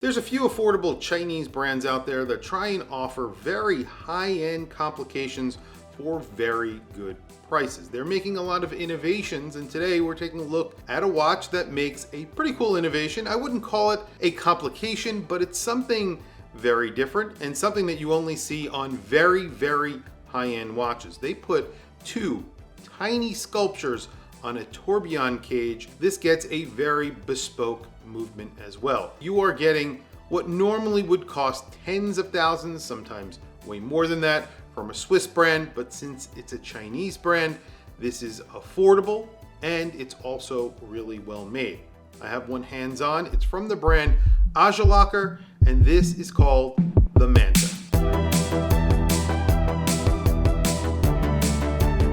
There's a few affordable Chinese brands out there that try and offer very high-end complications for very good prices. They're making a lot of innovations, and today we're taking a look at a watch that makes a pretty cool innovation. I wouldn't call it a complication, but it's something very different and something that you only see on very, very high-end watches. They put two tiny sculptures on a tourbillon cage. This gets a very bespoke movement as well. You are getting what normally would cost tens of thousands, sometimes way more than that, from a Swiss brand, but since it's a Chinese brand, this is affordable and it's also really well made. I have one hands-on. It's from the brand Ajalaker, and this is called the Manta.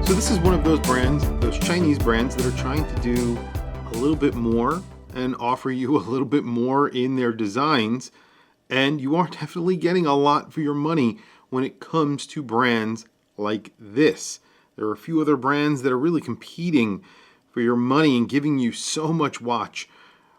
So this is one of those brands, those Chinese brands that are trying to do a little bit more and offer you a little bit more in their designs. And you are definitely getting a lot for your money when it comes to brands like this. There are a few other brands that are really competing for your money and giving you so much watch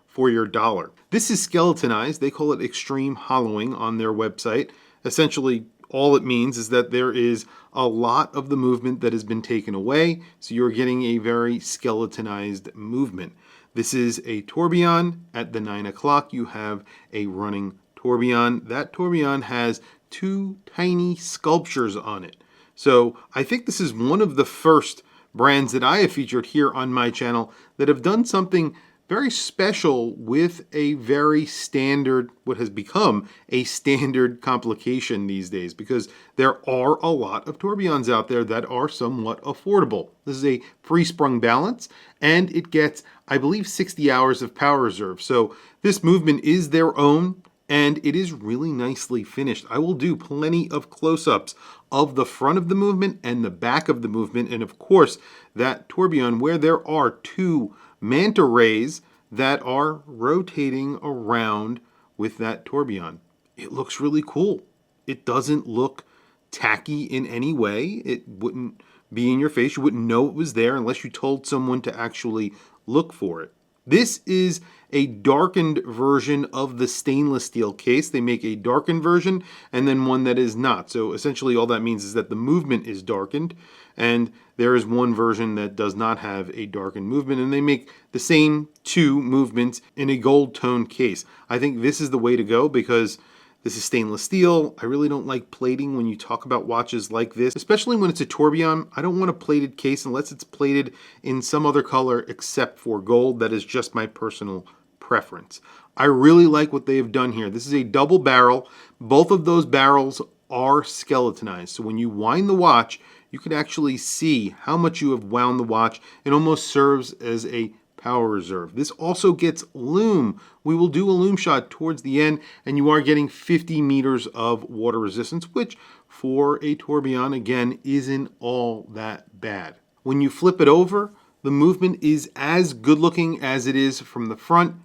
for your dollar. This is skeletonized. They call it extreme hollowing on their website. Essentially, all it means is that there is a lot of the movement that has been taken away, so you're getting a very skeletonized movement. This is a tourbillon. At the 9 o'clock, you have a running tourbillon. That tourbillon has two tiny sculptures on it. So I think this is one of the first brands that I have featured here on my channel that have done something very special with a very standard, what has become a standard complication these days, because there are a lot of tourbillons out there that are somewhat affordable. This is a free-sprung balance, and it gets, I believe, 60 hours of power reserve. So this movement is their own, and it is really nicely finished. I will do plenty of close-ups of the front of the movement and the back of the movement, and of course, that tourbillon where there are two manta rays that are rotating around with that tourbillon. It looks really cool. It doesn't look tacky in any way. It wouldn't be in your face. You wouldn't know it was there unless you told someone to actually look for it. This is a darkened version of the stainless steel case. They make a darkened version and then one that is not. So essentially all that means is that the movement is darkened, and there is one version that does not have a darkened movement, and they make the same two movements in a gold toned case. I think this is the way to go because this is stainless steel. I really don't like plating when you talk about watches like this, especially when it's a tourbillon. I don't want a plated case unless it's plated in some other color except for gold. That is just my personal preference. I really like what they have done here. This is a double barrel. Both of those barrels are skeletonized. So when you wind the watch, you can actually see how much you have wound the watch. It almost serves as a power reserve. This also gets lume. We will do a lume shot towards the end, and you are getting 50 meters of water resistance, which for a tourbillon, again, isn't all that bad. When you flip it over, the movement is as good looking as it is from the front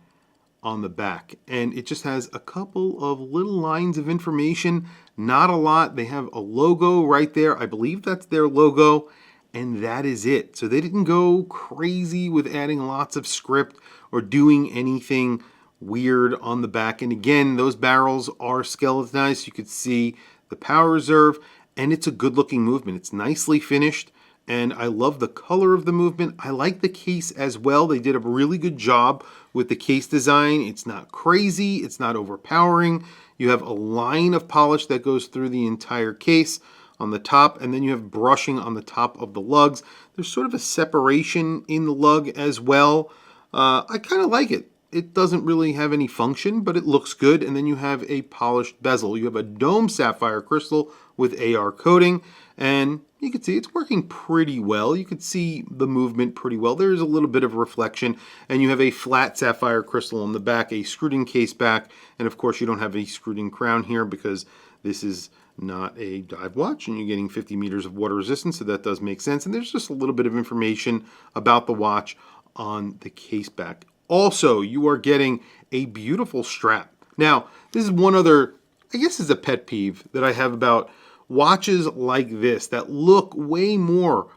on the back, and it just has a couple of little lines of information, not a lot. They have a logo right there. I believe that's their logo, and that is it. So they didn't go crazy with adding lots of script or doing anything weird on the back. And again, those barrels are skeletonized. You could see the power reserve, and it's a good looking movement. It's nicely finished, and I love the color of the movement. I like the case as well. They did a really good job with the case design. It's not crazy. It's not overpowering. You have a line of polish that goes through the entire case on the top, and then you have brushing on the top of the lugs. There's sort of a separation in the lug as well. I kind of like it. It doesn't really have any function, but it looks good. And then you have a polished bezel. You have a dome sapphire crystal with AR coating, and you can see it's working pretty well. You can see the movement pretty well. There is a little bit of reflection, and you have a flat sapphire crystal on the back, a screwed-in case back, and of course you don't have a screwed-in crown here because this is not a dive watch, and you're getting 50 meters of water resistance, so that does make sense. And there's just a little bit of information about the watch on the case back. Also, you are getting a beautiful strap. Now, this is one other, I guess is a pet peeve that I have about watches like this that look way more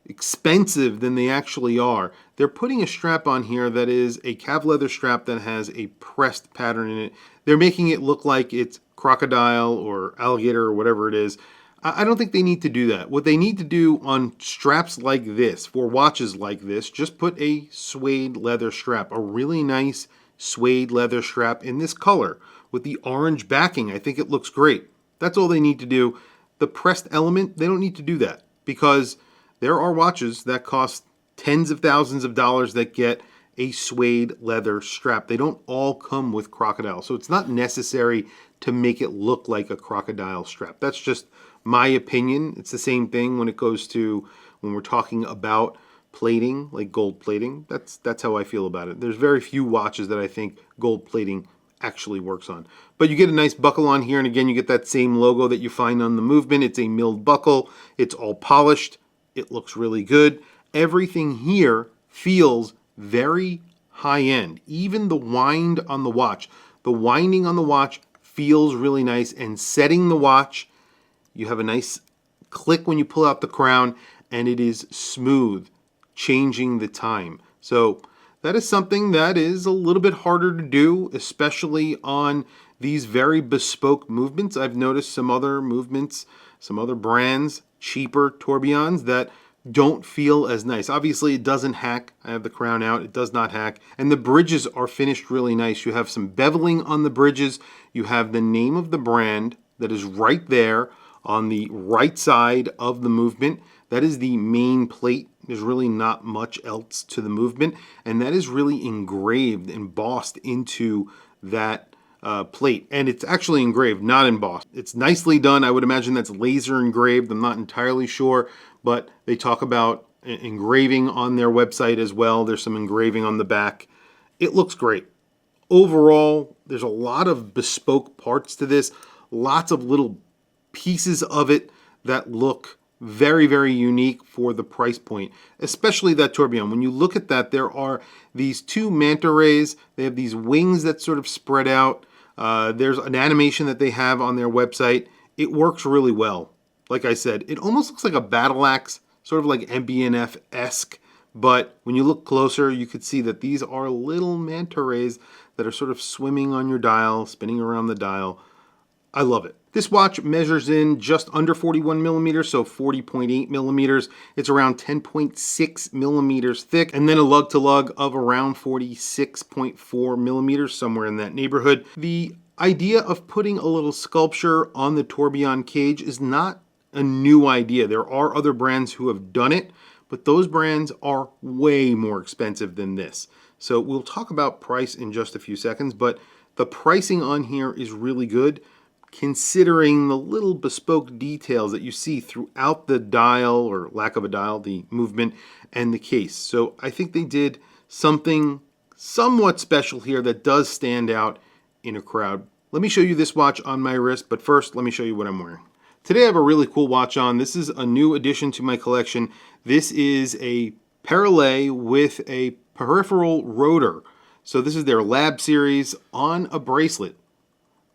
expensive than they actually are. They're putting a strap on here that is a calf leather strap that has a pressed pattern in it. They're making it look like it's crocodile or alligator or whatever it is. I don't think they need to do that. What they need to do on straps like this, for watches like this, just put a suede leather strap, a really nice suede leather strap in this color with the orange backing. I think it looks great. That's all they need to do. The pressed element, they don't need to do that because there are watches that cost tens of thousands of dollars that get a suede leather strap. They don't all come with crocodile, so it's not necessary to make it look like a crocodile strap. That's just my opinion. It's the same thing when it goes to when we're talking about plating, like gold plating. That's how I feel about it. There's very few watches that I think gold plating actually works on. But you get a nice buckle on here, and again, you get that same logo that you find on the Movement. It's a milled buckle. It's all polished. It looks really good. Everything here feels very high-end. Even the wind on the watch. The winding on the watch feels really nice, and setting the watch, you have a nice click when you pull out the crown, and it is smooth, changing the time. So that is something that is a little bit harder to do, especially on these very bespoke movements. I've noticed some other movements, some other brands, cheaper tourbillons that don't feel as nice. Obviously, it doesn't hack. I have the crown out. It does not hack. And the bridges are finished really nice. You have some beveling on the bridges. You have the name of the brand that is right there on the right side of the Movement. That is the main plate. There's really not much else to the Movement. And that is really engraved, embossed into that plate. And it's actually engraved, not embossed. It's nicely done. I would imagine that's laser engraved. I'm not entirely sure, but they talk about engraving on their website as well. There's some engraving on the back. It looks great. Overall, there's a lot of bespoke parts to this, lots of little pieces of it that look very, very unique for the price point, especially that tourbillon. When you look at that, there are these two manta rays. They have these wings that sort of spread out. There's an animation that they have on their website. It works really well. Like I said, it almost looks like a battle axe, sort of like MB&F-esque, but when you look closer, you could see that these are little manta rays that are sort of swimming on your dial, spinning around the dial. I love it. This watch measures in just under 41 millimeters, so 40.8 millimeters. It's around 10.6 millimeters thick, and then a lug-to-lug of around 46.4 millimeters, somewhere in that neighborhood. The idea of putting a little sculpture on the tourbillon cage is not a new idea. There are other brands who have done it, but those brands are way more expensive than this. So we'll talk about price in just a few seconds, but the pricing on here is really good, considering the little bespoke details that you see throughout the dial, or lack of a dial, the Movement, and the case. So I think they did something somewhat special here that does stand out in a crowd. Let me show you this watch on my wrist, but first let me show you what I'm wearing. Today I have a really cool watch on. This is a new addition to my collection. This is a parallel with a peripheral rotor. So this is their Lab series on a bracelet.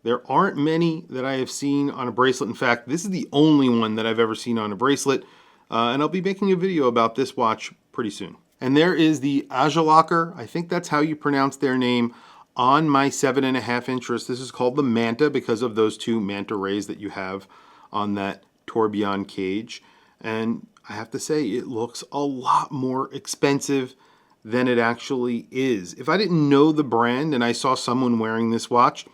There aren't many that I have seen on a bracelet. In fact, this is the only one that I've ever seen on a bracelet. And I'll be making a video about this watch pretty soon. And there is the Ajalocker, I think that's how you pronounce their name, on my 7.5-inch wrist. This is called the Manta because of those two manta rays that you have on that tourbillon cage. And I have to say, it looks a lot more expensive than it actually is. If I didn't know the brand and I saw someone wearing this watch,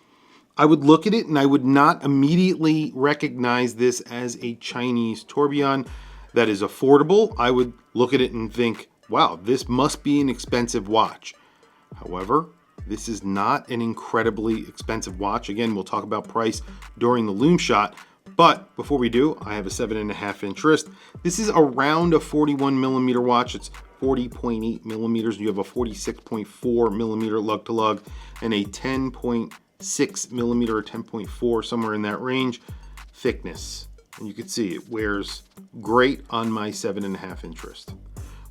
I would look at it and I would not immediately recognize this as a Chinese tourbillon that is affordable. I would look at it and think, wow, this must be an expensive watch. However, this is not an incredibly expensive watch. Again, we'll talk about price during the Lume shot. But before we do, I have a 7.5-inch wrist. This is around a 41 millimeter watch. It's 40.8 millimeters. You have a 46.4 millimeter lug to lug and a 10.6 millimeter or 10.4, somewhere in that range, thickness. And you can see it wears great on my 7.5-inch wrist.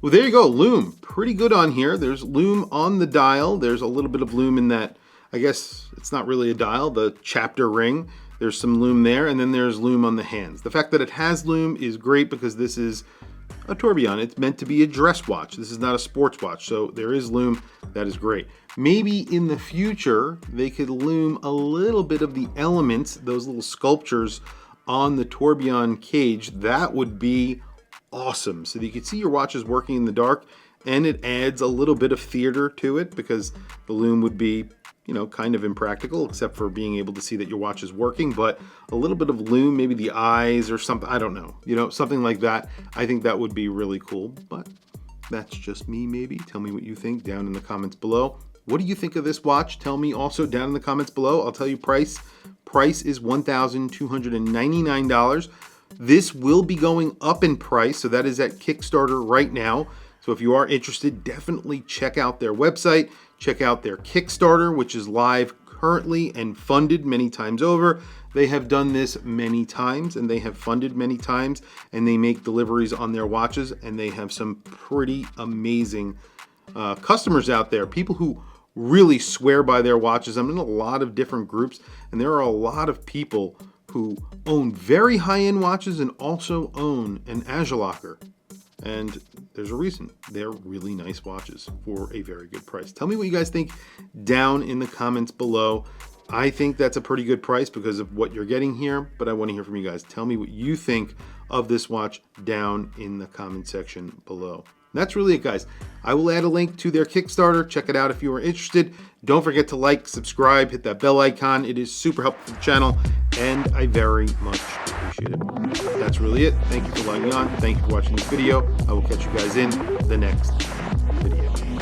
Well, there you go, Lume. Pretty good on here. There's Lume on the dial. There's a little bit of Lume in that, I guess it's not really a dial, the chapter ring. There's some Lume there, and then there's Lume on the hands. The fact that it has Lume is great because this is a tourbillon. It's meant to be a dress watch. This is not a sports watch, so there is lume. That is great. Maybe in the future they could lume a little bit of the elements, those little sculptures on the tourbillon cage. That would be awesome, so that you can see your watches working in the dark, and it adds a little bit of theater to it, because the lume would be, you know, kind of impractical except for being able to see that your watch is working. But a little bit of lume, maybe the eyes or something, I don't know, you know, something like that. I think that would be really cool, but that's just me maybe. Tell me what you think down in the comments below. What do you think of this watch? Tell me also down in the comments below. I'll tell you price. Price is $1,299. This will be going up in price, so that is at Kickstarter right now. So if you are interested, definitely check out their website. Check out their Kickstarter, which is live currently and funded many times over. They have done this many times, and they have funded many times, and they make deliveries on their watches, and they have some pretty amazing customers out there, people who really swear by their watches. I'm in a lot of different groups, and there are a lot of people who own very high-end watches and also own an Agilocker. And there's a reason. They're really nice watches for a very good price. Tell me what you guys think down in the comments below. I think that's a pretty good price because of what you're getting here, but I want to hear from you guys. Tell me what you think of this watch down in the comment section below. That's really it, guys. I will add a link to their Kickstarter. Check it out if you are interested. Don't forget to like, subscribe, hit that bell icon. It is super helpful for the channel, and I very much appreciate it. That's really it. Thank you for logging on. Thank you for watching this video. I will catch you guys in the next video.